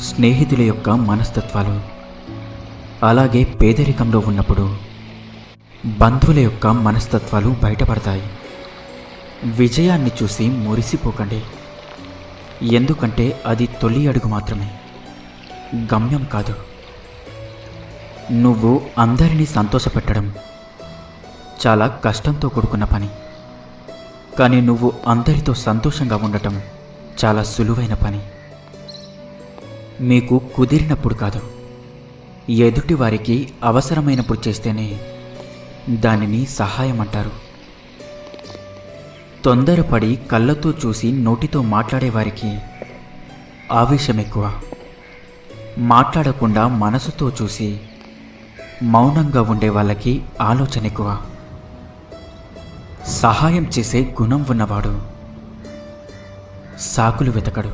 స్నేహితుల యొక్క మనస్తత్వాలు, అలాగే పేదరికంలో ఉన్నప్పుడు బంధువుల యొక్క మనస్తత్వాలు బయటపడతాయి. విజయాన్ని చూసి మురిసిపోకండి, ఎందుకంటే అది తొలి అడుగు మాత్రమే, గమ్యం కాదు. నువ్వు అందరినీ సంతోషపెట్టడం చాలా కష్టంతో కూడుకున్న పని, కానీ నువ్వు అందరితో సంతోషంగా ఉండటం చాలా సులువైన పని. మీకు కుదిరినప్పుడు కాదు, ఎదుటి వారికి అవసరమైనప్పుడు చేస్తేనే దానిని సహాయం అంటారు. తొందరపడి కళ్ళతో చూసి నోటితో మాట్లాడేవారికి ఆవేశం ఎక్కువ. మాట్లాడకుండా మనసుతో చూసి మౌనంగా ఉండే వాళ్ళకి ఆలోచన ఎక్కువ. సహాయం చేసే గుణం ఉన్నవాడు సాకులు వెతకడు.